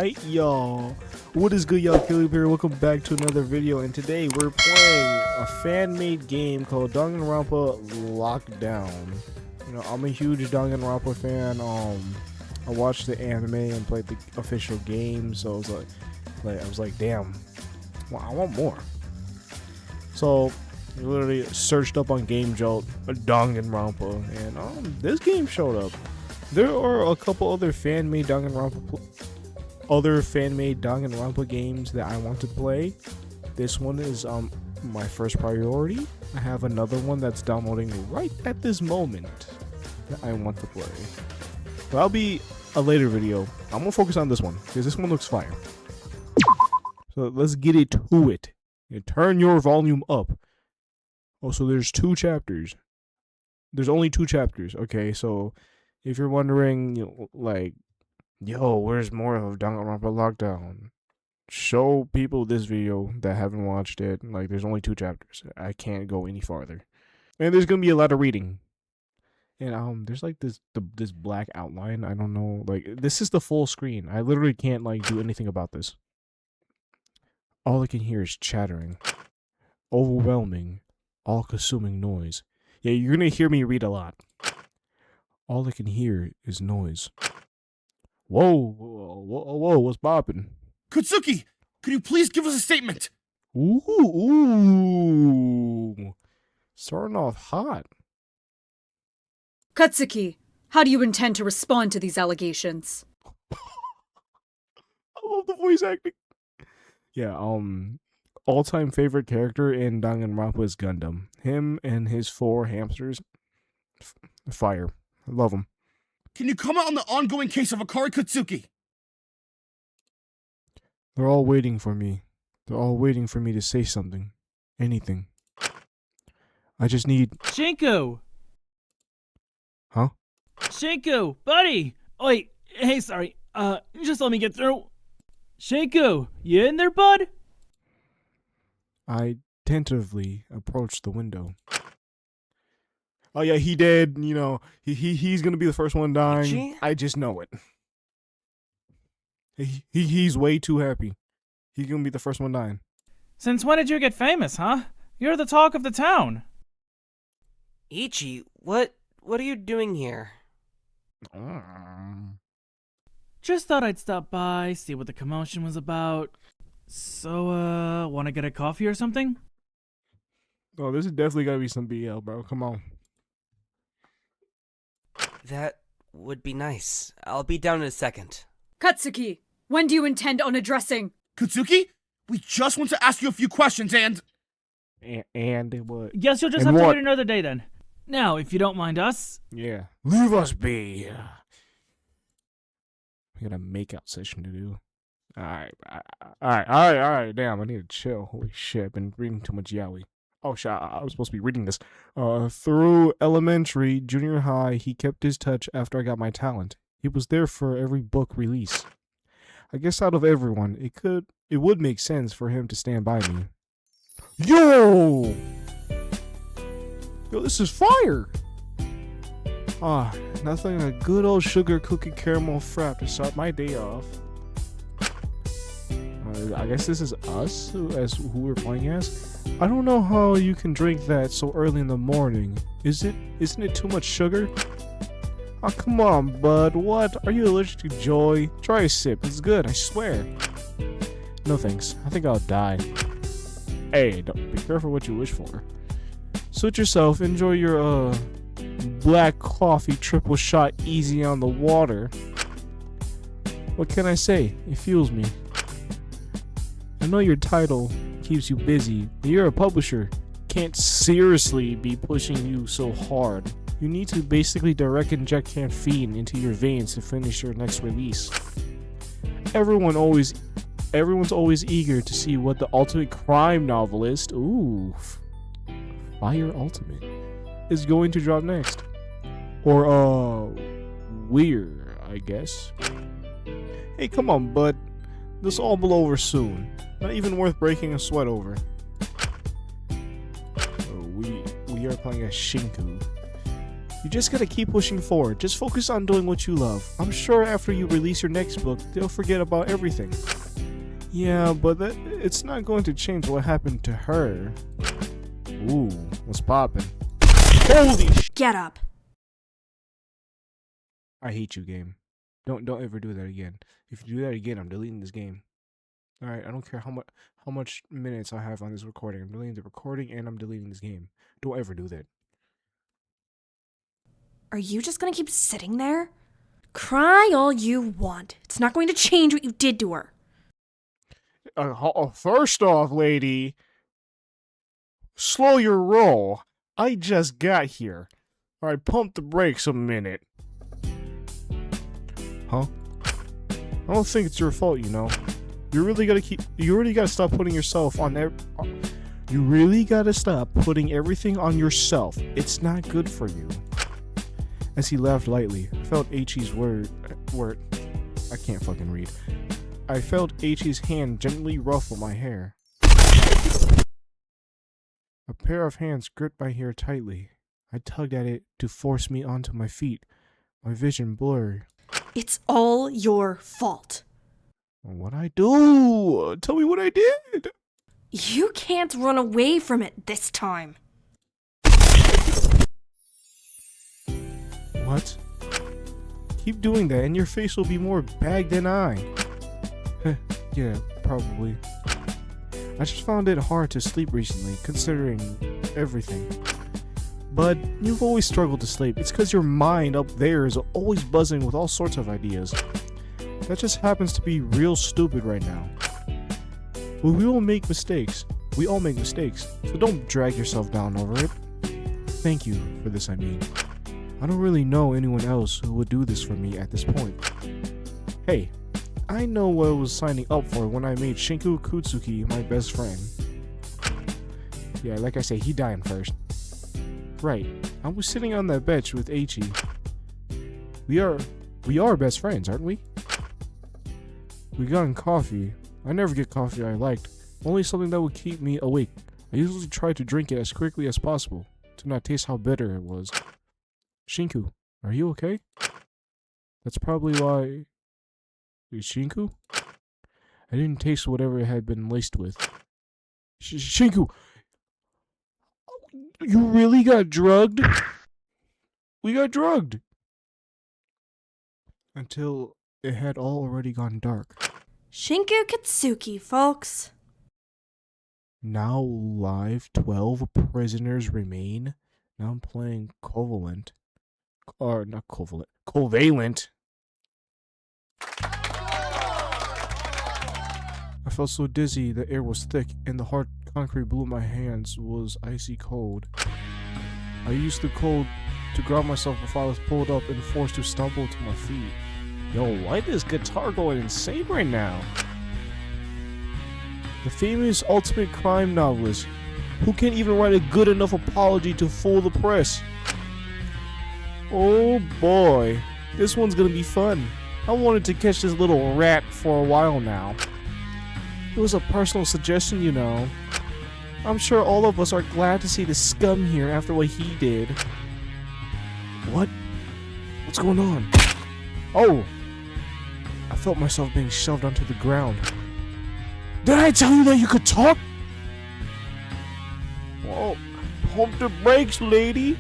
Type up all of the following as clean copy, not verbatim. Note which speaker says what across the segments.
Speaker 1: Alright, y'all. What is good, y'all? Killy here. Welcome back to another video. And today we're playing a fan-made game called Danganronpa Lockdown. You know, I'm a huge Danganronpa fan. I watched the anime and played the official game, so I was like, damn, well, I want more. So I literally searched up on Game Jolt Danganronpa, and this game showed up. There are a couple other fan-made Danganronpa games that I want to play. This one is my first priority. I have another one that's downloading right at this moment that I want to play. But that'll be a later video. I'm gonna focus on this one because this one looks fire. So let's get it to it. And turn your volume up. Oh, so there's 2 chapters. There's only 2 chapters. Okay, so if you're wondering, you know, like, yo, where's more of Danganronpa Lockdown? Show people this video that haven't watched it. Like, there's only 2 chapters. I can't go any farther. And there's gonna be a lot of reading. And there's like this black outline. I don't know. Like, this is the full screen. I literally can't like do anything about this. All I can hear is chattering, overwhelming, all-consuming noise. Yeah, you're gonna hear me read a lot. All I can hear is noise. Whoa, what's poppin'?
Speaker 2: Kutsuki, could you please give us a statement?
Speaker 1: Ooh. Starting off hot.
Speaker 3: Katsuki, how do you intend to respond to these allegations?
Speaker 1: I love the voice acting. Yeah, all-time favorite character in Danganronpa is Gundam. Him and his 4 hamsters. Fire. I love him.
Speaker 2: Can you comment on the ongoing case of Akari Kutsuki?
Speaker 1: They're all waiting for me. They're all waiting for me to say something. Anything. I just need...
Speaker 4: Shinku!
Speaker 1: Huh?
Speaker 4: Shinku, buddy! Wait, hey, sorry. Just let me get through. Shinku, you in there, bud?
Speaker 1: I tentatively approached the window. Oh yeah, he did. You know, he's gonna be the first one dying.
Speaker 5: Ichi?
Speaker 1: I just know it. He's way too happy. He's gonna be the first one dying.
Speaker 4: Since when did you get famous, huh? You're the talk of the town.
Speaker 5: Ichi, what are you doing here?
Speaker 4: Just thought I'd stop by, see what the commotion was about. So, wanna get a coffee or something?
Speaker 1: Oh, this is definitely gotta be some BL, bro. Come on.
Speaker 5: That would be nice. I'll be down in a second.
Speaker 3: Katsuki, when do you intend on addressing?
Speaker 2: Kutsuki, we just want to ask you a few questions and
Speaker 1: what?
Speaker 4: Guess you'll just
Speaker 1: And
Speaker 4: have to
Speaker 1: what?
Speaker 4: wait another day then. Now, if you don't mind us.
Speaker 1: Yeah. Leave us be. We got a makeout session to do. Alright. Damn, I need to chill. Holy shit, I've been reading too much yaoi. Oh shit, I was supposed to be reading this. Through elementary, junior high, he kept his touch after I got my talent. He was there for every book release. I guess out of everyone, it would make sense for him to stand by me. Yo, this is fire! Nothing like a good old sugar cookie caramel frap to start my day off. I guess this is us as who we're playing as. I don't know how you can drink that so early in the morning. Isn't it too much sugar? Oh, come on, bud. What? Are you allergic to joy? Try a sip. It's good, I swear. No thanks. I think I'll die. Hey, be careful what you wish for. Suit yourself. Enjoy your, black coffee triple shot easy on the water. What can I say? It fuels me. I know your title keeps you busy, but you're a publisher. Can't seriously be pushing you so hard. You need to basically direct inject caffeine into your veins to finish your next release. Everyone's always eager to see what the ultimate crime novelist, Fire Ultimate, is going to drop next. Or, weird, I guess. Hey, come on, bud. This all will over soon. Not even worth breaking a sweat over. We are playing as Shinku. You just gotta keep pushing forward. Just focus on doing what you love. I'm sure after you release your next book, they'll forget about everything. Yeah, but it's not going to change what happened to her. Ooh, what's poppin'? Holy sh!
Speaker 6: Get up.
Speaker 1: I hate you, game. Don't ever do that again. If you do that again, I'm deleting this game. Alright, I don't care how much minutes I have on this recording. I'm deleting the recording and I'm deleting this game. Don't ever do that.
Speaker 6: Are you just gonna keep sitting there? Cry all you want. It's not going to change what you did to her.
Speaker 1: First off, lady, slow your roll. I just got here. Alright, pump the brakes a minute. Huh? I don't think it's your fault, you know. You really gotta stop putting yourself on there. You really gotta stop putting everything on yourself. It's not good for you. As he laughed lightly, I felt Ichi's word. I can't fucking read. I felt Ichi's hand gently ruffle my hair. A pair of hands gripped my hair tightly. I tugged at it to force me onto my feet, my vision blurry.
Speaker 6: It's all your fault.
Speaker 1: What'd I do? Tell me what I did.
Speaker 6: You can't run away from it this time.
Speaker 1: What? Keep doing that and your face will be more bagged than I. Yeah, probably. I just found it hard to sleep recently, considering everything. But you've always struggled to sleep. It's because your mind up there is always buzzing with all sorts of ideas. That just happens to be real stupid right now. Well, we all make mistakes. We all make mistakes, so don't drag yourself down over it. Thank you for this, I mean. I don't really know anyone else who would do this for me at this point. Hey, I know what I was signing up for when I made Shinku Kutsuki my best friend. Yeah, like I say, he dying first. Right, I was sitting on that bench with Ichi. We are best friends, aren't we? We got coffee. I never get coffee I liked, only something that would keep me awake. I usually try to drink it as quickly as possible, to not taste how bitter it was. Shinku, are you okay? That's probably why... Shinku? I didn't taste whatever it had been laced with. Shinku! You really got drugged? We got drugged! Until it had already gone dark.
Speaker 6: Shinku Katsuki, folks.
Speaker 1: Now live, 12 prisoners remain. Now I'm playing Covalent. Or not Covalent. Covalent! I felt so dizzy, the air was thick, and the hard concrete below my hands was icy cold. I used the cold to ground myself before I was pulled up and forced to stumble to my feet. Yo, why is this guitar going insane right now? The famous ultimate crime novelist, who can't even write a good enough apology to fool the press. Oh boy, this one's gonna be fun. I wanted to catch this little rat for a while now. It was a personal suggestion, you know. I'm sure all of us are glad to see the scum here after what he did. What? What's going on? Oh! I felt myself being shoved onto the ground. Did I tell you that you could talk? Whoa, pump the brakes, lady.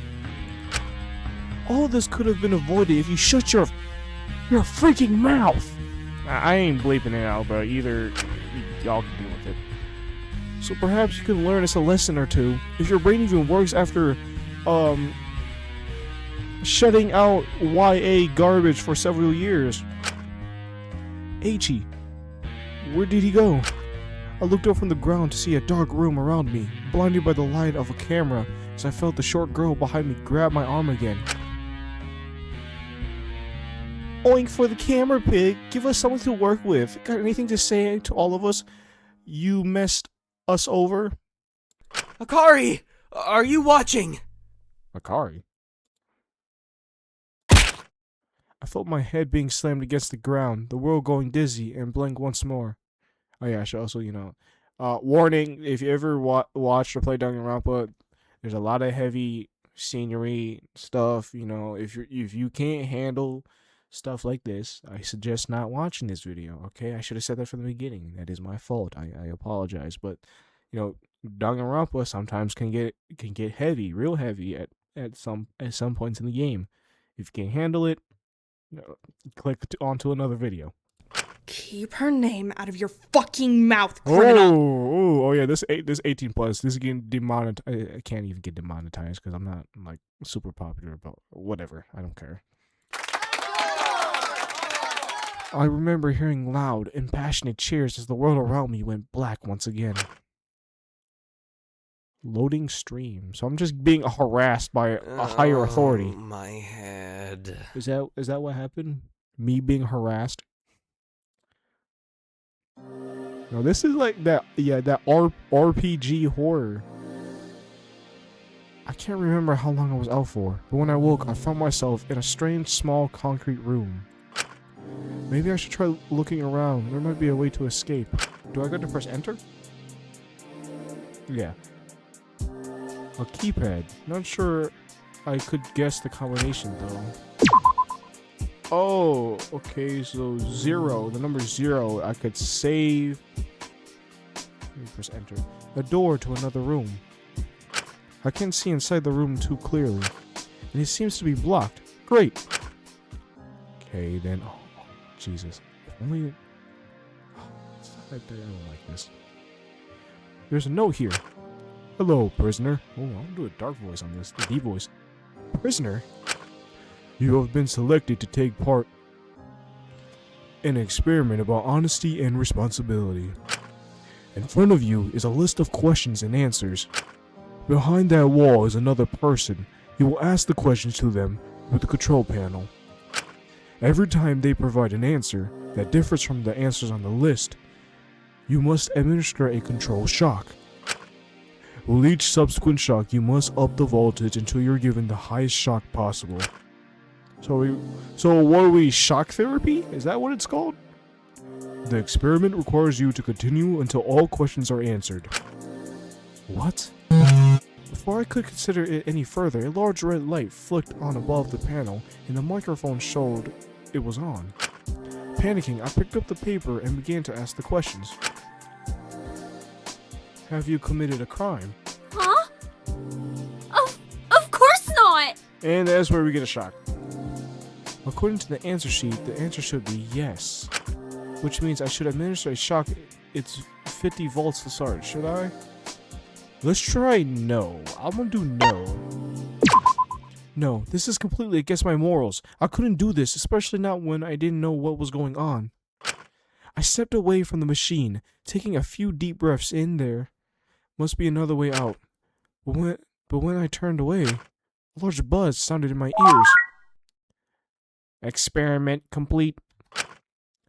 Speaker 1: All this could have been avoided if you shut your freaking mouth. I ain't bleeping it out, but either y'all can deal with it. So perhaps you can learn us a lesson or two. If your brain even works after, shutting out YA garbage for several years. Ichi, where did he go? I looked up from the ground to see a dark room around me, blinded by the light of a camera, as I felt the short girl behind me grab my arm again. Oink for the camera, pig. Give us something to work with. Got anything to say to all of us? You messed us over?
Speaker 5: Akari, are you watching?
Speaker 1: Akari? I felt my head being slammed against the ground, the world going dizzy, and blank once more. Oh yeah, I should also, warning, if you ever watched or played Danganronpa, there's a lot of heavy scenery stuff. If you can't handle stuff like this, I suggest not watching this video. Okay, I should have said that from the beginning. That is my fault. I apologize. But Danganronpa sometimes can get heavy, real heavy at some points in the game. If you can't handle it, click onto another video.
Speaker 6: Keep her name out of your fucking mouth, criminal.
Speaker 1: Oh yeah, this 18 plus. This is getting demonetized. I can't even get demonetized because I'm not like super popular, but whatever. I don't care. I remember hearing loud, impassionate cheers as the world around me went black once again. Loading stream. So I'm just being harassed by a higher authority.
Speaker 5: My head.
Speaker 1: Is that what happened? Me being harassed? No, this is like that RPG horror. I can't remember how long I was out for, but when I woke, I found myself in a strange, small concrete room. Maybe I should try looking around. There might be a way to escape. Do I go to press enter? Yeah. A keypad. Not sure I could guess the combination though. Oh, okay, so 0. The number 0. I could save. Let me press enter. A door to another room. I can't see inside the room too clearly, and it seems to be blocked. Great. Okay, then. Oh, Jesus. If only. I don't like this. There's a note here. Hello, prisoner. Oh, I'm gonna do a dark voice on this. The deep voice. Prisoner? You have been selected to take part in an experiment about honesty and responsibility. In front of you is a list of questions and answers. Behind that wall is another person. You will ask the questions to them with the control panel. Every time they provide an answer that differs from the answers on the list, you must administer a control shock. With each subsequent shock, you must up the voltage until you're given the highest shock possible. So what are we, shock therapy? Is that what it's called? The experiment requires you to continue until all questions are answered. What? Before I could consider it any further, a large red light flicked on above the panel, and the microphone showed it was on. Panicking, I picked up the paper and began to ask the questions. Have you committed a crime?
Speaker 6: Huh? Of course not!
Speaker 1: And that's where we get a shock. According to the answer sheet, the answer should be yes. Which means I should administer a shock. It's 50 volts to start, should I? Let's try no. I'm gonna do no. No, this is completely against my morals. I couldn't do this, especially not when I didn't know what was going on. I stepped away from the machine, taking a few deep breaths in there. Must be another way out. But when I turned away, a large buzz sounded in my ears. Experiment complete.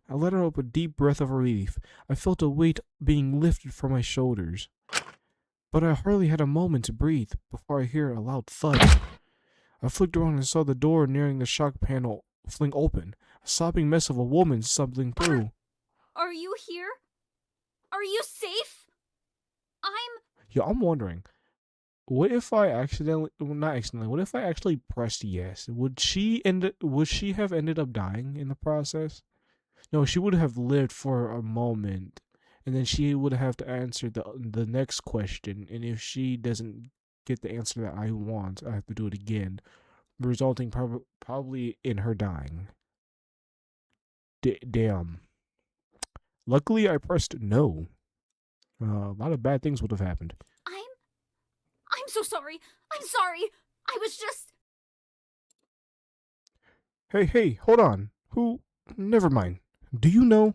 Speaker 1: I let out a deep breath of relief. I felt a weight being lifted from my shoulders. But I hardly had a moment to breathe before I heard a loud thud. I flicked around and saw the door nearing the shock panel fling open. A sobbing mess of a woman stumbling through.
Speaker 3: Are you here? Are you safe?
Speaker 1: I'm wondering, what if I what if I actually pressed yes? Would she have ended up dying in the process? No, she would have lived for a moment, and then she would have to answer the next question, and if she doesn't get the answer that I want, I have to do it again, resulting probably in her dying. Damn. Luckily, I pressed no. A lot of bad things would have happened.
Speaker 3: I'm so sorry. I'm sorry. I was just...
Speaker 1: Hey, hold on. Never mind. Do you know?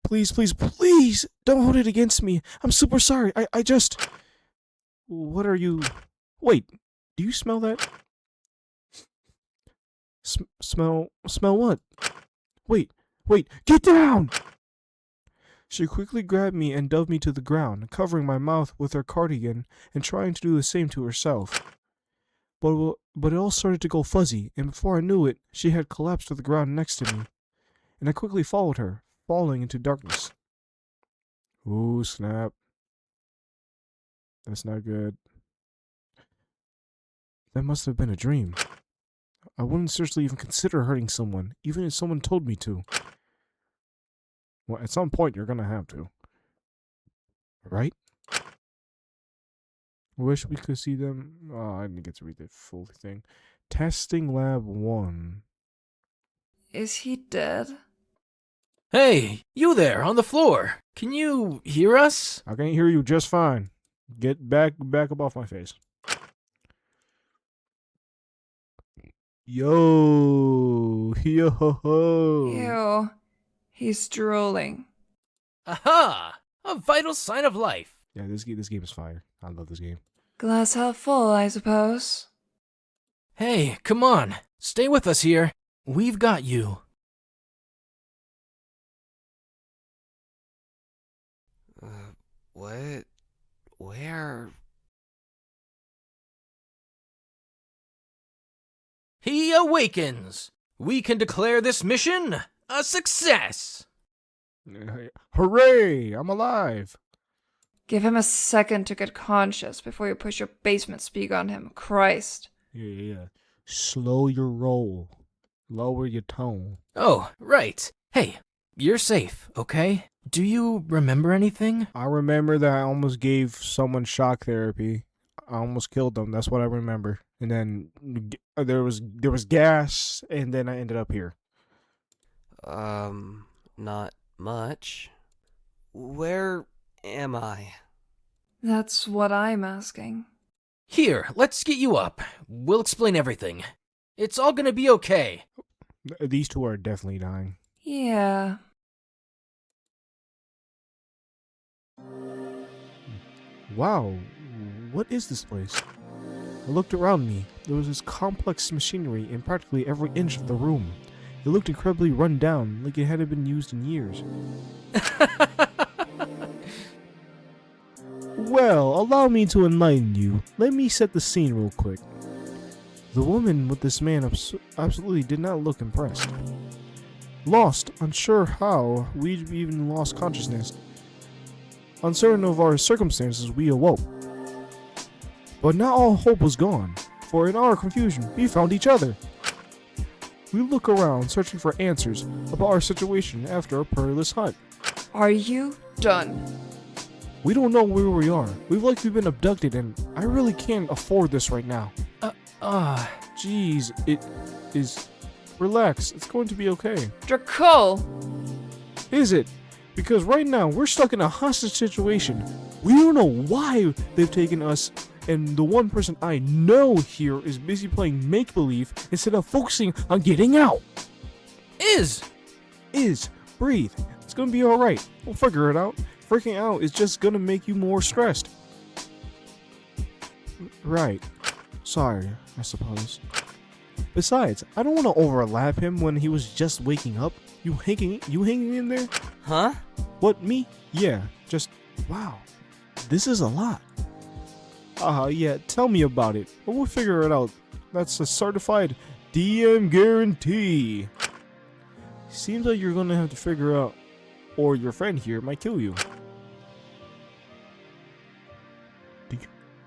Speaker 1: Please, don't hold it against me. I'm super sorry. I just... What are you... Wait, do you smell that? Smell what? Wait, get down! She quickly grabbed me and dove me to the ground, covering my mouth with her cardigan and trying to do the same to herself. But it all started to go fuzzy, and before I knew it, she had collapsed to the ground next to me, and I quickly followed her, falling into darkness. Ooh, snap. That's not good. That must have been a dream. I wouldn't seriously even consider hurting someone, even if someone told me to. Well, at some point, you're gonna have to. Right? Wish we could see them. Oh, I didn't get to read the full thing. Testing Lab 1.
Speaker 7: Is he dead?
Speaker 8: Hey, you there on the floor. Can you hear us?
Speaker 1: I can hear you just fine. Get back up off my face. Yo.
Speaker 7: Ew. He's drooling.
Speaker 8: Aha! A vital sign of life.
Speaker 1: Yeah, this game is fire. I love this game.
Speaker 7: Glass half full, I suppose.
Speaker 8: Hey, come on. Stay with us here. We've got you.
Speaker 5: What? Where?
Speaker 8: He awakens. We can declare this mission a success.
Speaker 1: Hooray! I'm alive.
Speaker 7: Give him a second to get conscious before you push your basement speak on him. Christ.
Speaker 1: Yeah. Slow your roll. Lower your tone.
Speaker 8: Oh, right. Hey, you're safe, okay? Do you remember anything?
Speaker 1: I remember that I almost gave someone shock therapy. I almost killed them. That's what I remember. And then there was gas, and then I ended up here.
Speaker 5: Not much. Where am I?
Speaker 7: That's what I'm asking.
Speaker 8: Here, let's get you up. We'll explain everything. It's all gonna be okay.
Speaker 1: These two are definitely dying.
Speaker 7: Yeah.
Speaker 1: Wow, what is this place? I looked around me. There was this complex machinery in practically every inch of the room. It looked incredibly run down, like it hadn't been used in years. Well, allow me to enlighten you. Let me set the scene real quick. The woman with this man absolutely did not look impressed. Lost, unsure how we'd even lost consciousness. Uncertain of our circumstances, we awoke. But not all hope was gone, for in our confusion, we found each other. We look around, searching for answers about our situation after a perilous hunt.
Speaker 7: Are you done?
Speaker 1: We don't know where we are. We've likely been abducted, and I really can't afford this right now. Jeez, it is... Relax, it's going to be okay.
Speaker 7: Dracul!
Speaker 1: Is it? Because right now, we're stuck in a hostage situation. We don't know why they've taken us, and the one person I know here is busy playing make-believe instead of focusing on getting out.
Speaker 8: Is,
Speaker 1: breathe. It's gonna be alright. We'll figure it out. Freaking out is just gonna make you more stressed. Right. Sorry, I suppose. Besides, I don't want to overlap him when he was just waking up. You hanging in there?
Speaker 5: Huh?
Speaker 1: What, me? Yeah, just, wow. This is a lot. Yeah, tell me about it. We'll figure it out. That's a certified DM guarantee. Seems like you're gonna have to figure out, or your friend here might kill you.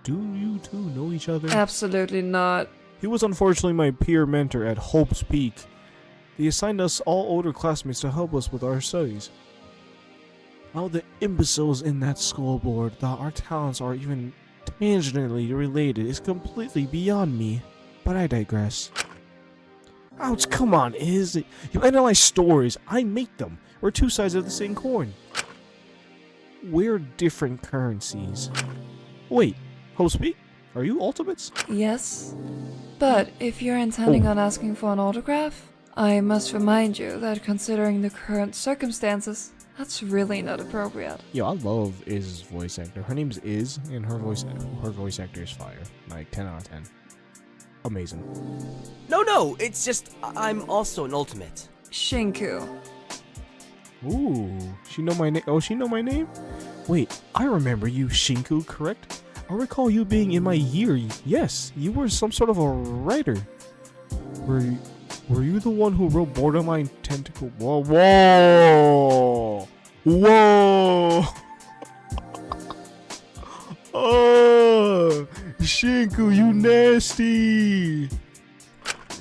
Speaker 1: Do you two know each other?
Speaker 7: Absolutely not.
Speaker 1: He was unfortunately my peer mentor at Hope's Peak. They assigned us all older classmates to help us with our studies. How the imbeciles in that school board thought our talents are even tangentially related is completely beyond me, but I digress. Ouch, come on, you analyze stories, I make them. We're two sides of the same coin. We're different currencies. Wait, Hope's Peak? Are you Ultimates?
Speaker 7: Yes. But if you're intending on asking for an autograph, I must remind you that considering the current circumstances, that's really not appropriate.
Speaker 1: Yo, I love Iz's voice actor. Her name's Iz, and her voice actor is fire. Like 10 out of 10. Amazing.
Speaker 5: No, it's just I'm also an ultimate.
Speaker 7: Shinku.
Speaker 1: Ooh, she know my name. Oh, she know my name? Wait, I remember you, Shinku, correct? I recall you being in my year. Yes, you were some sort of a writer. Were you the one who wrote Borderline Tentacle? Whoa! Oh, Shinku, you nasty!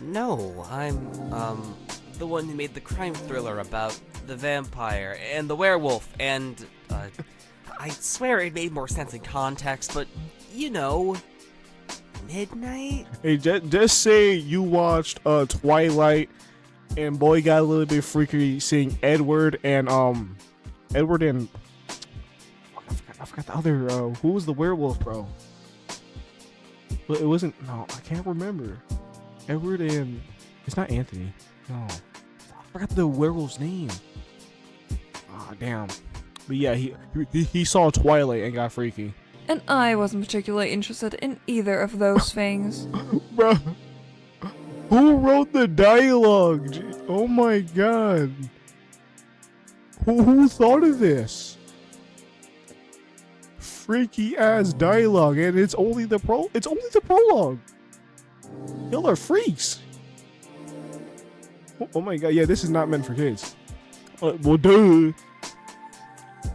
Speaker 5: No, I'm, the one who made the crime thriller about the vampire and the werewolf, and, I swear it made more sense in context, but, you know, midnight?
Speaker 1: Hey, just say you watched Twilight, and boy got a little bit freaky seeing Edward and I forgot the other who was the werewolf, bro? Well, it wasn't. No, I can't remember. Edward and it's not Anthony. No, I forgot the werewolf's name. Ah, damn. But yeah, he saw Twilight and got freaky.
Speaker 7: And I wasn't particularly interested in either of those things.
Speaker 1: Bro, who wrote the dialogue? Oh my god. Who thought of this? Freaky ass dialogue, and it's only the prologue. Y'all are freaks. Oh my god, yeah, this is not meant for kids. Well, duh.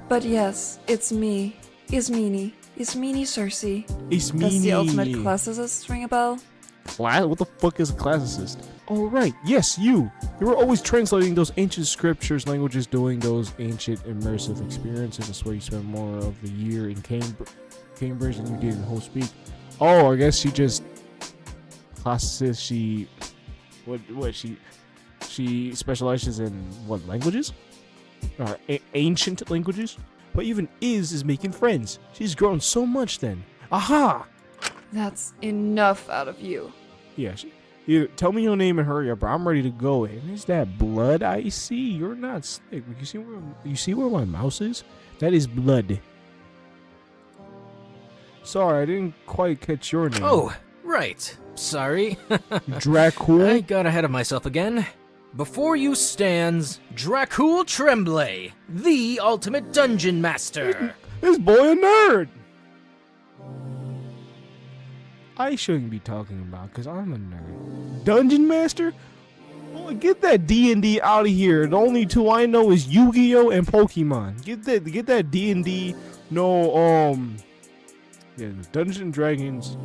Speaker 7: But yes, it's me. Ismini. Ismini Cersei.
Speaker 1: It's me.
Speaker 7: Does the ultimate classicist ring a bell?
Speaker 1: Class? What the fuck is a classicist? Oh right, yes, you. You were always translating those ancient scriptures languages, doing those ancient immersive experiences. That's where you spent more of the year in Cambridge than you did in Whole Speak. Oh, I guess she just classicist. She specializes in what languages? Ancient languages. But even is making friends. She's grown so much then. Aha!
Speaker 7: That's enough out of you.
Speaker 1: Yeah, you tell me your name and hurry up, bro. I'm ready to go. And is that blood I see? You're not slick. You see where my mouse is? That is blood. Sorry, I didn't quite catch your name.
Speaker 8: Oh, right. Sorry.
Speaker 1: Dracul?
Speaker 8: I got ahead of myself again. Before you stands Dracul Tremblay, the ultimate dungeon master.
Speaker 1: This boy a nerd. I shouldn't be talking about because I'm a nerd. Dungeon master? Boy, get that D&D out of here. The only two I know is Yu-Gi-Oh and Pokemon. Get that D&D. No, yeah, Dungeons and Dragons.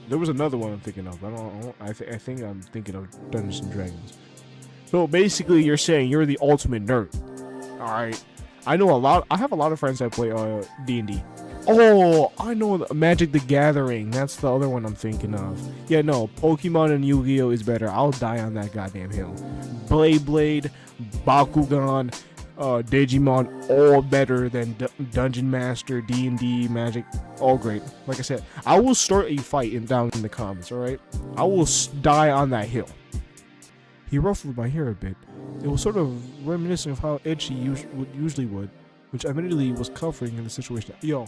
Speaker 1: There was another one I'm thinking of. I think I'm thinking of Dungeons and Dragons. So basically, you're saying you're the ultimate nerd. All right. I have a lot of friends that play D&D. Oh, I know Magic the Gathering. That's the other one I'm thinking of. Yeah, no, Pokemon and Yu-Gi-Oh is better. I'll die on that goddamn hill. Blade, Bakugan, Digimon, all better than Dungeon Master, D&D, Magic, all great. Like I said, I will start a fight down in the comments, alright? I will die on that hill. He ruffled my hair a bit. It was sort of reminiscent of how Ed usually would, which admittedly was comforting in the situation. Yo,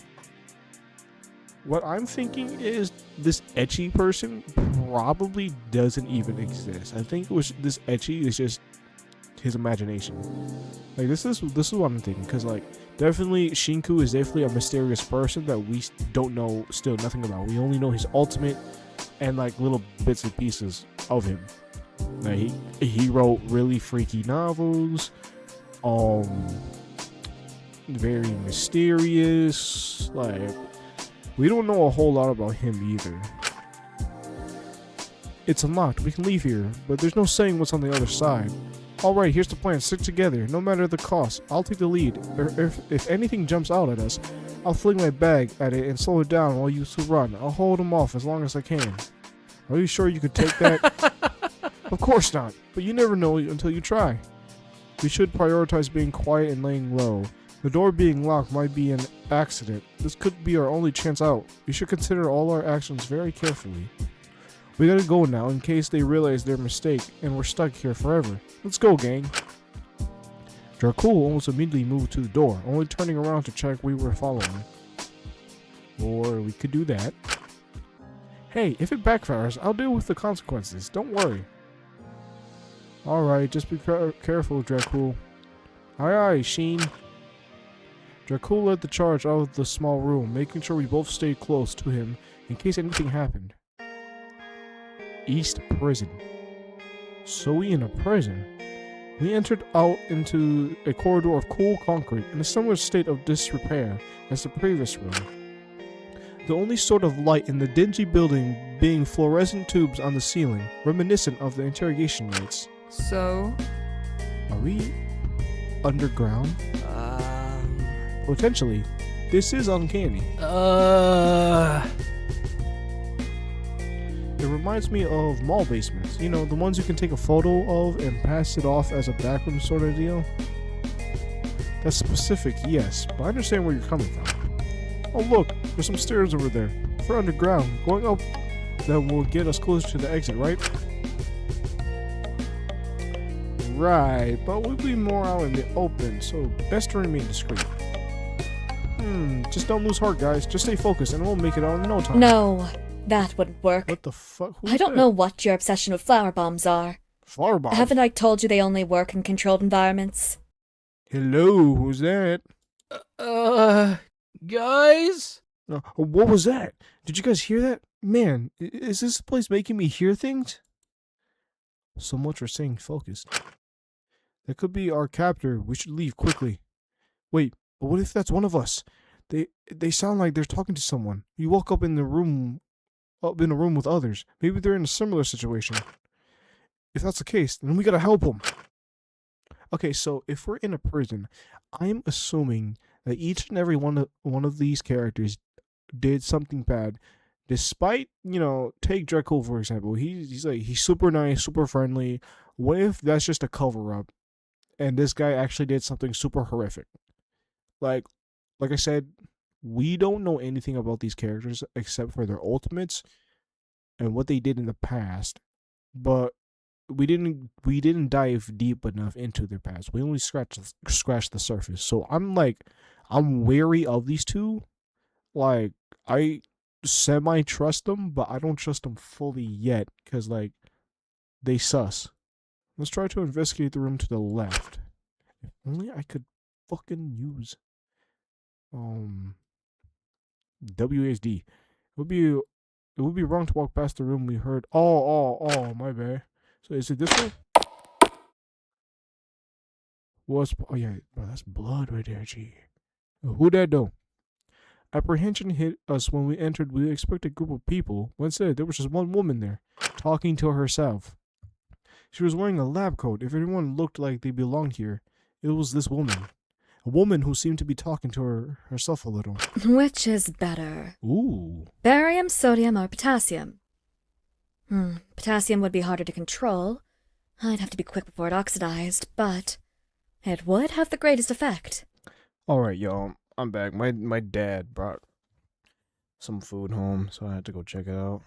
Speaker 1: what I'm thinking is this etchy person probably doesn't even exist. I think this etchy is just his imagination. Like this is what I'm thinking, because like definitely Shinku is definitely a mysterious person that we don't know still nothing about. We only know his ultimate and like little bits and pieces of him. Like he wrote really freaky novels, very mysterious. Like we don't know a whole lot about him either. It's unlocked. We can leave here, but there's no saying what's on the other side. Alright, here's the plan. Stick together, no matter the cost. I'll take the lead. If anything jumps out at us, I'll fling my bag at it and slow it down while you two run. I'll hold them off as long as I can. Are you sure you could take that? Of course not, but you never know until you try. We should prioritize being quiet and laying low. The door being locked might be an accident. This could be our only chance out. We should consider all our actions very carefully. We gotta go now in case they realize their mistake and we're stuck here forever. Let's go, gang. Dracul almost immediately moved to the door, only turning around to check we were following. Or we could do that. Hey, if it backfires, I'll deal with the consequences. Don't worry. Alright, just be careful, Dracul. Aye aye, Sheen. Dracul led the charge out of the small room, making sure we both stayed close to him in case anything happened. East Prison. So we in a prison. We entered out into a corridor of cool concrete in a similar state of disrepair as the previous room. The only sort of light in the dingy building being fluorescent tubes on the ceiling, reminiscent of the interrogation nights.
Speaker 7: So?
Speaker 1: Are we underground? Potentially. This is uncanny. It reminds me of mall basements. You know, the ones you can take a photo of and pass it off as a backroom sort of deal. That's specific, yes, but I understand where you're coming from. Oh look, there's some stairs over there. If we're underground, going up that will get us closer to the exit, right? Right, but we'll be more out in the open, so best to remain discreet. Just don't lose heart, guys. Just stay focused and we'll make it out in no time.
Speaker 3: No, that wouldn't work.
Speaker 1: What the fuck?
Speaker 3: I don't know what your obsession with flower bombs are.
Speaker 1: Flower bombs?
Speaker 3: Haven't I told you they only work in controlled environments?
Speaker 1: Hello, who's that?
Speaker 8: Guys?
Speaker 1: What was that? Did you guys hear that? Man, is this place making me hear things? So much for staying focused. That could be our captor. We should leave quickly. Wait, but what if that's one of us? They sound like they're talking to someone. You walk up in a room with others. Maybe they're in a similar situation. If that's the case, then we gotta help them. Okay, so if we're in a prison, I'm assuming that each and every one of these characters did something bad. Despite, take Dracul for example. He's super nice, super friendly. What if that's just a cover up, and this guy actually did something super horrific? Like I said, we don't know anything about these characters except for their ultimates and what they did in the past. But we didn't dive deep enough into their past. We only scratched the surface. So I'm wary of these two. Like, I semi-trust them, but I don't trust them fully yet, because, they sus. Let's try to investigate the room to the left. If only I could fucking use WASD. It would be wrong to walk past the room we heard. Oh, my bad. So is it this way? Oh yeah, bro, that's blood right there, gee. Who that though? Apprehension hit us when we entered. We expected a group of people. Instead, there was just one woman there, talking to herself. She was wearing a lab coat. If anyone looked like they belonged here, it was this woman. A woman who seemed to be talking to herself a little.
Speaker 3: Which is better?
Speaker 1: Ooh.
Speaker 3: Barium, sodium, or potassium? Potassium would be harder to control. I'd have to be quick before it oxidized, but it would have the greatest effect.
Speaker 1: Alright, y'all. I'm back. My dad brought some food home, so I had to go check it out.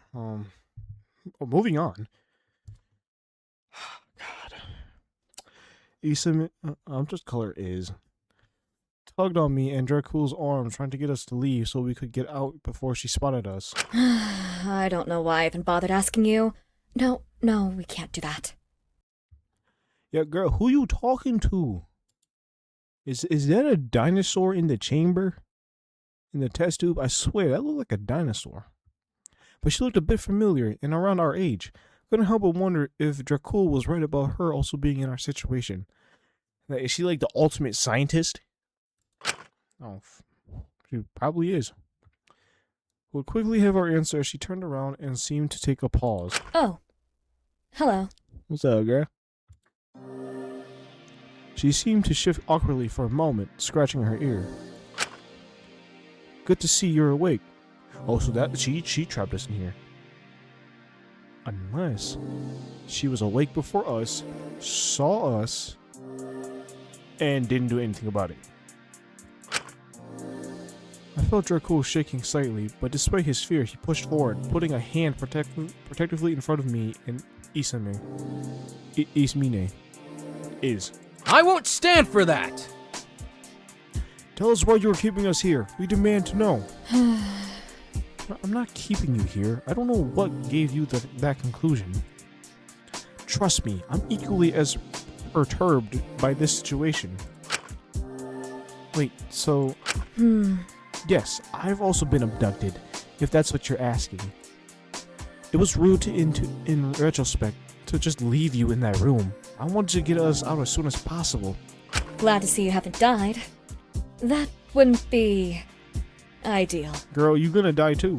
Speaker 1: Moving on. God. Isam, just color is. Tugged on me and Dracul's arm, trying to get us to leave so we could get out before she spotted us.
Speaker 3: I don't know why I even bothered asking you. No, we can't do that.
Speaker 1: Yeah, girl, who you talking to? Is that a dinosaur in the chamber? In the test tube? I swear, that looked like a dinosaur. But she looked a bit familiar and around our age. Couldn't help but wonder if Dracul was right about her also being in our situation. Is she like the ultimate scientist? Oh, she probably is. We'll quickly have our answer as she turned around and seemed to take a pause.
Speaker 3: Oh. Hello.
Speaker 1: What's up, girl? She seemed to shift awkwardly for a moment, scratching her ear. Good to see you're awake. Oh, so that she trapped us in here. Unless she was awake before us, saw us, and didn't do anything about it. I felt Dracul shaking slightly, but despite his fear, he pushed forward, putting a hand protectively in front of me and Isame. Ismine.
Speaker 8: I won't stand for that!
Speaker 1: Tell us why you're keeping us here. We demand to know. I'm not keeping you here. I don't know what gave you that conclusion. Trust me, I'm equally as perturbed by this situation. Wait, so... Yes, I've also been abducted, if that's what you're asking. It was rude in retrospect to just leave you in that room. I wanted to get us out as soon as possible.
Speaker 3: Glad to see you haven't died. That wouldn't be Ideal.
Speaker 1: Girl, you gonna die too.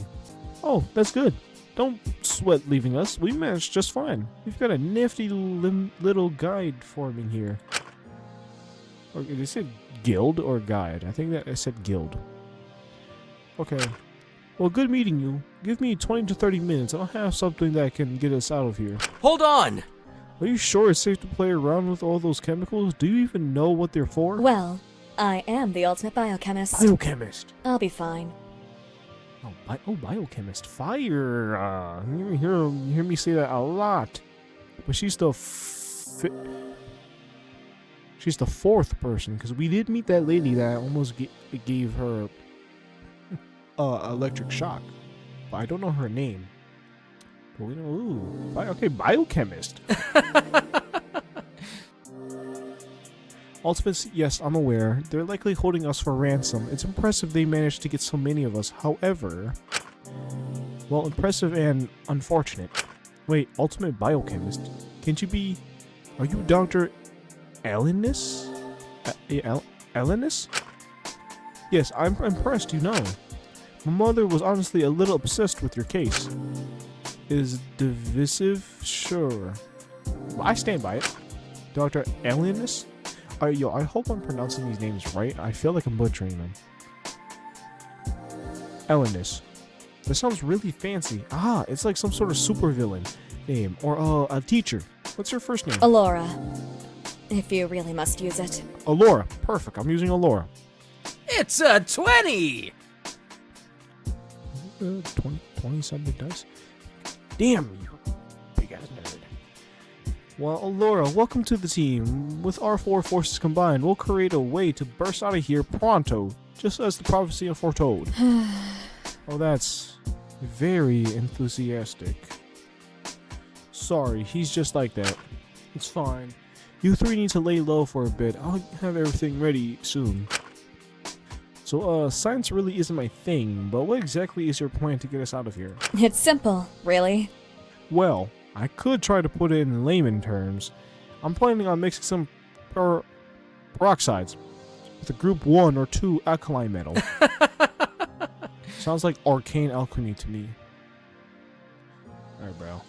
Speaker 1: Oh, that's good. Don't sweat leaving us. We managed just fine. We've got a nifty little guide forming here. Or did they say guild or guide? I think that I said guild. Okay. Well, good meeting you. Give me 20 to 30 minutes. I'll have something that can get us out of here.
Speaker 5: Hold on!
Speaker 1: Are you sure it's safe to play around with all those chemicals? Do you even know what they're for?
Speaker 3: Well, I am the ultimate biochemist.
Speaker 1: Biochemist.
Speaker 3: I'll be fine.
Speaker 1: Biochemist. Fire. You hear me say that a lot. But she's the she's the fourth person, because we did meet that lady that almost gave her electric shock. But I don't know her name. But we know, biochemist. Ultimates, yes, I'm aware. They're likely holding us for ransom. It's impressive they managed to get so many of us. However, well, impressive and unfortunate. Wait, ultimate biochemist? Can't you be... Are you Dr. Ellenis? Ellenis? Yes, I'm impressed, you know. My mother was honestly a little obsessed with your case. Is divisive? Sure. Well, I stand by it. Dr. Ellenis? I hope I'm pronouncing these names right. I feel like I'm butchering them. Ellenis. That sounds really fancy. Ah, it's like some sort of supervillain name. Or a teacher. What's your first name?
Speaker 3: Alora. If you really must use it.
Speaker 1: Alora. Perfect. I'm using Alora.
Speaker 8: It's a 20!
Speaker 1: 20 something dice? Damn, you big ass nerd. Well, Alora, welcome to the team. With our four forces combined, we'll create a way to burst out of here pronto, just as the prophecy foretold. Oh, that's very enthusiastic. Sorry, he's just like that. It's fine. You three need to lay low for a bit. I'll have everything ready soon. So, science really isn't my thing, but what exactly is your plan to get us out of here?
Speaker 3: It's simple, really.
Speaker 1: Well, I could try to put it in layman terms. I'm planning on mixing some peroxides with a group 1 or 2 alkali metal. Sounds like arcane alchemy to me. Alright, bro.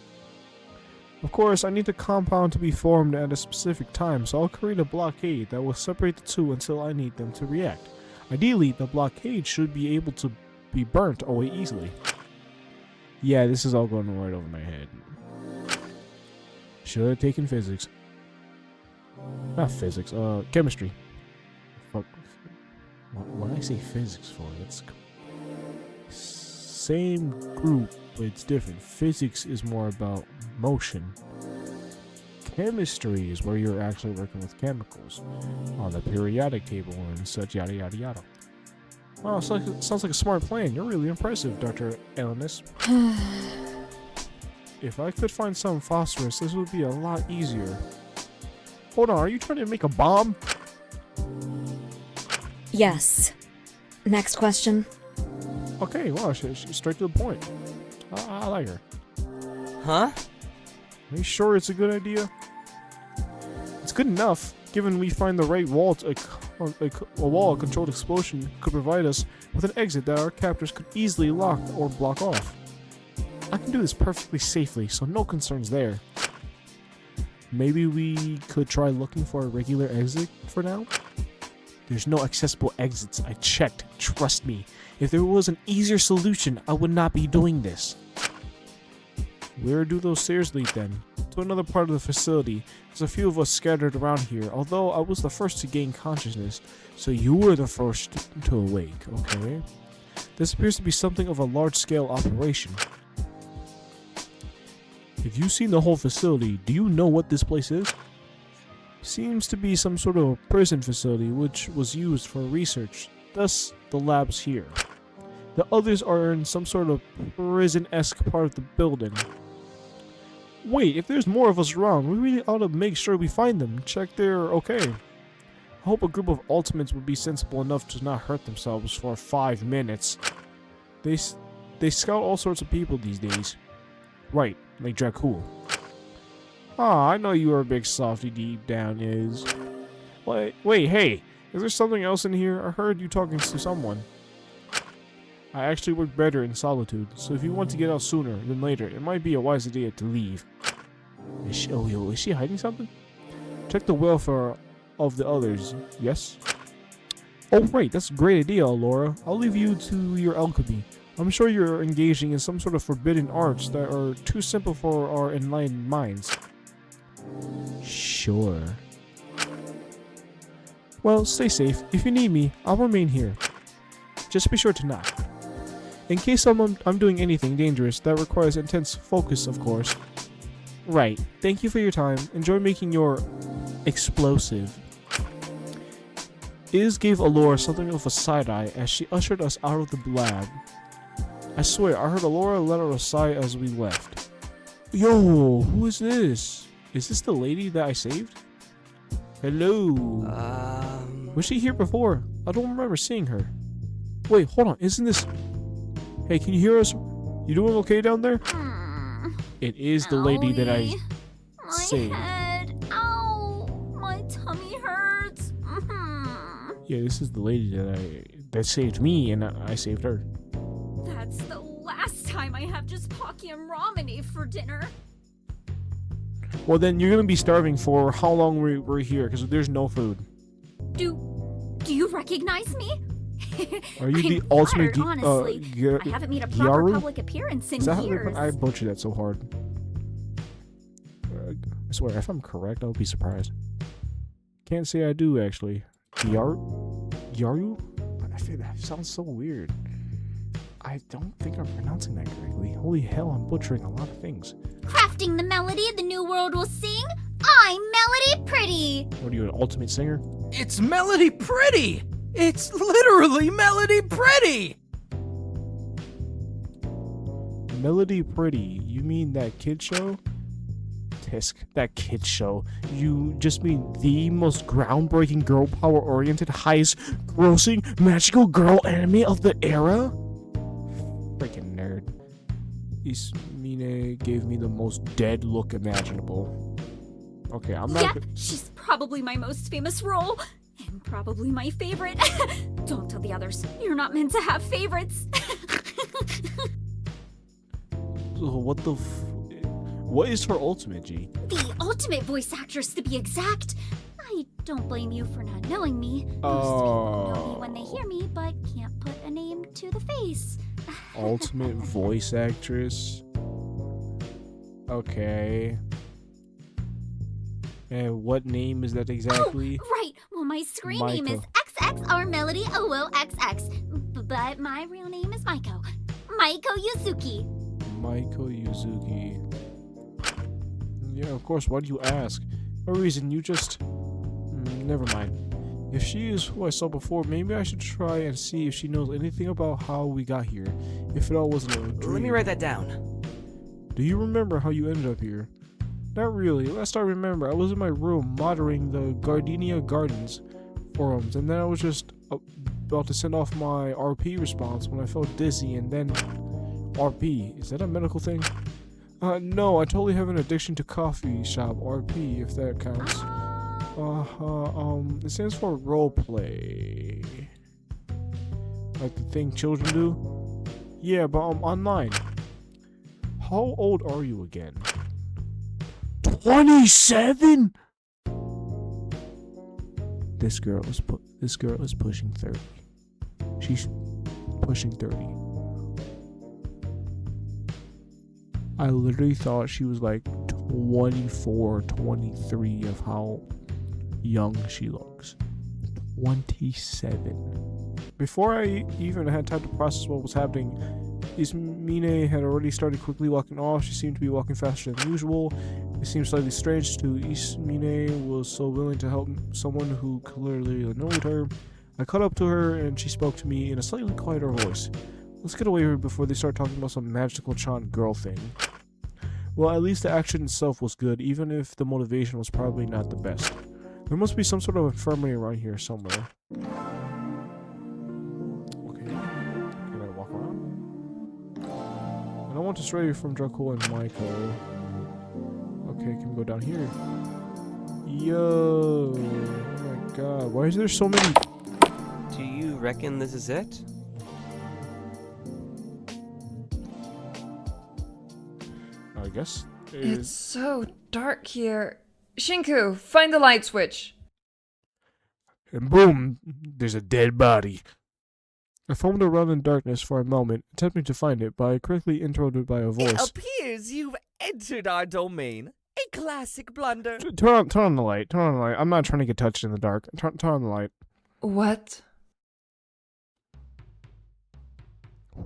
Speaker 1: Of course, I need the compound to be formed at a specific time, so I'll create a blockade that will separate the two until I need them to react. Ideally, the blockade should be able to be burnt away easily. Yeah, this is all going right over my head. Should have taken physics. Not physics, chemistry. Fuck. What did I say physics for? That's same group, but it's different. Physics is more about motion. Chemistry is where you're actually working with chemicals on the periodic table and such, yada yada yada. Wow, sounds like a smart plan. You're really impressive, Dr. Ellenis. If I could find some phosphorus, this would be a lot easier. Hold on, are you trying to make a bomb?
Speaker 3: Yes. Next question.
Speaker 1: Okay, wow, she's straight to the point. I like her.
Speaker 5: Huh?
Speaker 1: Are you sure it's a good idea? It's good enough, given we find the right wall. A wall-controlled explosion could provide us with an exit that our captors could easily lock or block off. I can do this perfectly safely, so no concerns there. Maybe we could try looking for a regular exit for now? There's no accessible exits. I checked. Trust me. If there was an easier solution, I would not be doing this. Where do those stairs lead then? To another part of the facility. There's a few of us scattered around here, although I was the first to gain consciousness, so you were the first to awake, okay? This appears to be something of a large-scale operation. If you've seen the whole facility, do you know what this place is? Seems to be some sort of a prison facility which was used for research, thus the labs here. The others are in some sort of prison-esque part of the building. Wait, if there's more of us around, we really ought to make sure we find them, check they're okay. I hope a group of ultimates would be sensible enough to not hurt themselves for 5 minutes. They scout all sorts of people these days. Right, like Dracul. Ah, I know you are a big softy deep down is. Wait, hey, is there something else in here? I heard you talking to someone. I actually work better in solitude, so if you want to get out sooner than later, it might be a wise idea to leave. Is she hiding something? Check the welfare of the others, yes? Oh right, that's a great idea, Laura. I'll leave you to your alchemy. I'm sure you're engaging in some sort of forbidden arts that are too simple for our enlightened minds. Sure. Well, stay safe. If you need me, I'll remain here. Just be sure to knock. In case I'm doing anything dangerous that requires intense focus, of course. Right. Thank you for your time. Enjoy making your explosive. Iz gave Alora something of a side-eye as she ushered us out of the lab. I swear, I heard Alora let out a sigh as we left. Yo, who is this? Is this the lady that I saved? Hello. Was she here before? I don't remember seeing her. Wait, hold on. Isn't this... Hey, can you hear us? You doing okay down there? It is the lady that I saved.
Speaker 9: My head. Ow. My tummy hurts.
Speaker 1: Yeah, this is the lady that saved me, and I saved her.
Speaker 9: That's the last time I have just Pocky and ramen for dinner.
Speaker 1: Well, then you're gonna be starving for how long we're here, because there's no food.
Speaker 9: Do you recognize me?
Speaker 1: Are you the
Speaker 9: I'm
Speaker 1: ultimate
Speaker 9: flattered, honestly. I haven't made a proper
Speaker 1: Gyaru?
Speaker 9: public appearance in
Speaker 1: Is that
Speaker 9: years.
Speaker 1: I butchered that so hard. I swear, if I'm correct, I'll be surprised. Can't say I do, actually. Gyaru? I feel that sounds so weird. I don't think I'm pronouncing that correctly. Holy hell, I'm butchering a lot of things.
Speaker 9: Crafting the melody the new world will sing. I'm Melody Pretty.
Speaker 1: What are you, an ultimate singer?
Speaker 8: It's Melody Pretty! It's literally Melody Pretty!
Speaker 1: Melody Pretty? You mean that kid show? Tisk, that kid show. You just mean the most groundbreaking girl power oriented, highest grossing magical girl anime of the era? Freaking nerd. Ismine gave me the most dead look imaginable. Okay, I'm not.
Speaker 9: Yep, she's probably my most famous role. And probably my favorite. Don't tell the others. You're not meant to have favorites.
Speaker 1: So what is her ultimate, G?
Speaker 9: The ultimate voice actress, to be exact. I don't blame you for not knowing me. Most people know me when they hear me, but can't put a name to the face.
Speaker 1: Ultimate voice actress? Okay. And what name is that exactly?
Speaker 9: Oh, right. Well, my screen name is XX or Melody OOXX. But my real name is Maiko. Maiko Yuzuki.
Speaker 1: Maiko Yuzuki. Yeah, of course. Why do you ask? No reason. You just... never mind. If she is who I saw before, maybe I should try and see if she knows anything about how we got here. If it all wasn't a dream.
Speaker 5: Let me write that down.
Speaker 1: Do you remember how you ended up here? Not really. Last I remember, I was in my room monitoring the Gardenia Gardens forums, and then I was just about to send off my RP response when I felt dizzy, and then... RP? Is that a medical thing? No, I totally have an addiction to coffee shop RP, if that counts. It stands for roleplay. Like the thing children do? Yeah, but I'm online. How old are you again? 27? This girl is pushing 30. She's pushing 30. I literally thought she was like 24 or 23 of how young she looks. 27. Before I even had time to process what was happening, Ismine had already started quickly walking off. She seemed to be walking faster than usual. It seemed slightly strange to Ismine was so willing to help someone who clearly annoyed her. I caught up to her and she spoke to me in a slightly quieter voice. Let's get away here before they start talking about some magical Chan girl thing. Well, at least the action itself was good, even if the motivation was probably not the best. There must be some sort of infirmary around here somewhere. Okay, can I walk around? I don't want to stray from Dracul and Maiko. Okay, can we go down here? Yo! Oh my god, why is there so many...
Speaker 5: Do you reckon this is it?
Speaker 1: guess.
Speaker 7: It's so dark here. Shinku, find the light switch.
Speaker 1: And boom, there's a dead body. I foamed around in darkness for a moment, attempting to find it, but I quickly interrupted by a voice.
Speaker 10: It appears you've entered our domain. A classic blunder.
Speaker 1: Turn on the light. Turn on the light. I'm not trying to get touched in the dark. Turn on the light.
Speaker 7: What?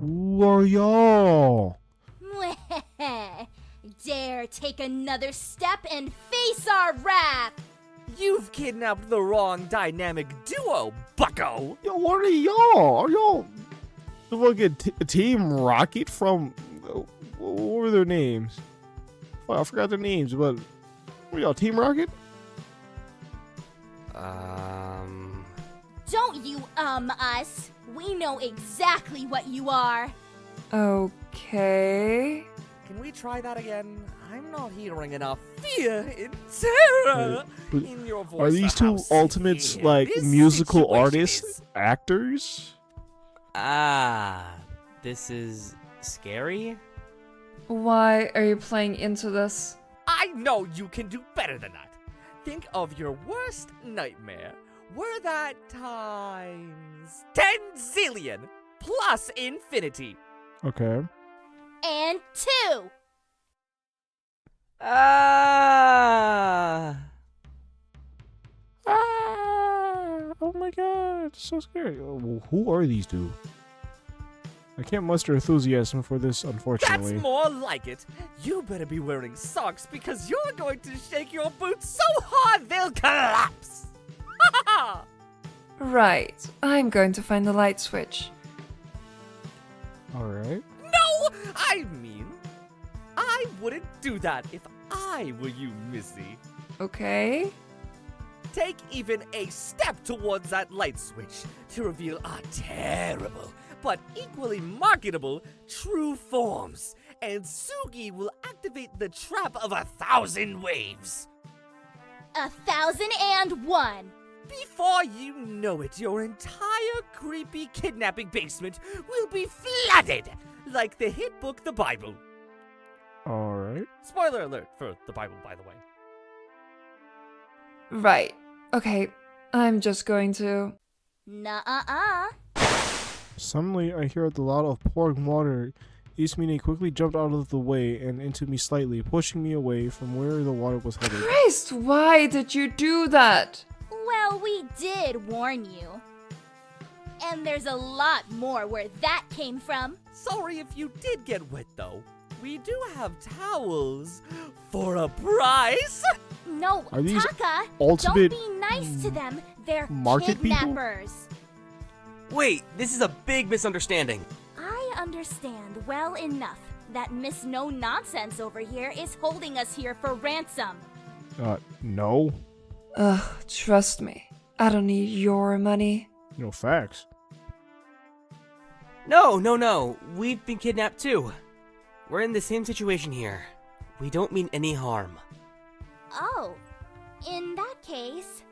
Speaker 1: Who are y'all?
Speaker 9: Dare take another step and face our wrath!
Speaker 10: You've kidnapped the wrong dynamic duo, bucko!
Speaker 1: Yo, what are y'all? Are y'all the fucking Team Rocket from... what were their names? Well, I forgot their names, but... What are y'all, Team Rocket?
Speaker 9: Don't you us! We know exactly what you are!
Speaker 7: Okay.
Speaker 10: Can we try that again? I'm not hearing enough fear and terror in your voice.
Speaker 1: Are these two ultimates, like,
Speaker 10: This
Speaker 1: musical
Speaker 10: situation
Speaker 1: artists?
Speaker 10: is-
Speaker 1: Actors?
Speaker 5: This is scary?
Speaker 7: Why are you playing into this?
Speaker 10: I know you can do better than that. Think of your worst nightmare. Were that times 10 zillion plus infinity.
Speaker 1: Okay.
Speaker 9: And 2!
Speaker 1: Oh my god, so scary. Oh, who are these two? I can't muster enthusiasm for this, unfortunately.
Speaker 10: That's more like it. You better be wearing socks because you're going to shake your boots so hard they'll collapse.
Speaker 7: Right. I'm going to find the light switch.
Speaker 1: Alright.
Speaker 10: No, I mean, I wouldn't do that if I were you, Missy.
Speaker 7: Okay.
Speaker 10: Take even a step towards that light switch to reveal our terrible but equally marketable true forms, and Sugi will activate the trap of 1,000 waves.
Speaker 9: 1,001!
Speaker 10: Before you know it, your entire creepy kidnapping basement will be flooded, like the hit book The Bible.
Speaker 1: Alright.
Speaker 10: Spoiler alert for The Bible, by the way.
Speaker 7: Right. Okay. I'm just going to...
Speaker 9: Nuh-uh-uh.
Speaker 1: Suddenly, I hear the loud of pouring water. Ismine quickly jumped out of the way and into me slightly, pushing me away from where the water was headed.
Speaker 7: Christ, why did you do that?
Speaker 9: Well, we did warn you. And there's a lot more where that came from.
Speaker 10: Sorry if you did get wet, though. We do have towels for a price.
Speaker 9: No,
Speaker 1: Are these
Speaker 9: Taka,
Speaker 1: ultimate
Speaker 9: don't be nice to them. They're
Speaker 1: market people?
Speaker 9: kidnappers.
Speaker 5: Wait, this is a big misunderstanding.
Speaker 9: I understand well enough that Miss No Nonsense over here is holding us here for ransom.
Speaker 1: No.
Speaker 7: Ugh, trust me. I don't need your money.
Speaker 1: No facts.
Speaker 5: No. We've been kidnapped too. We're in the same situation here. We don't mean any harm.
Speaker 9: Oh, in that case...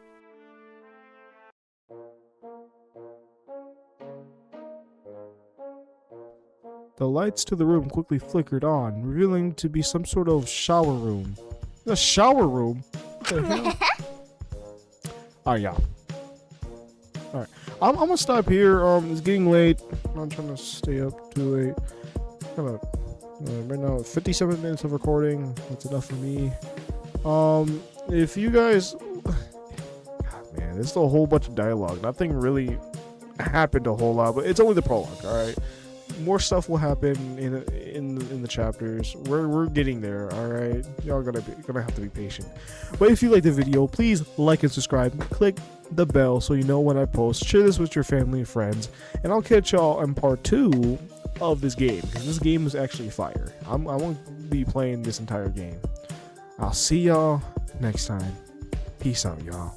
Speaker 1: The lights to the room quickly flickered on, revealing to be some sort of shower room. A shower room? What the hell? Alright, yeah. Alright. I'm gonna stop here. It's getting late. I'm not trying to stay up too late. Right now, 57 minutes of recording. That's enough for me. If you guys... God, man, this is a whole bunch of dialogue. Nothing really happened a whole lot, but it's only the prologue, alright? More stuff will happen in the chapters. We're getting there, all right. Y'all gonna have to be patient. But if you like the video, please like and subscribe. Click the bell so you know when I post. Share this with your family and friends, and I'll catch y'all in part 2 of this game, because this game is actually fire. I won't be playing this entire game. I'll see y'all next time. Peace out, y'all.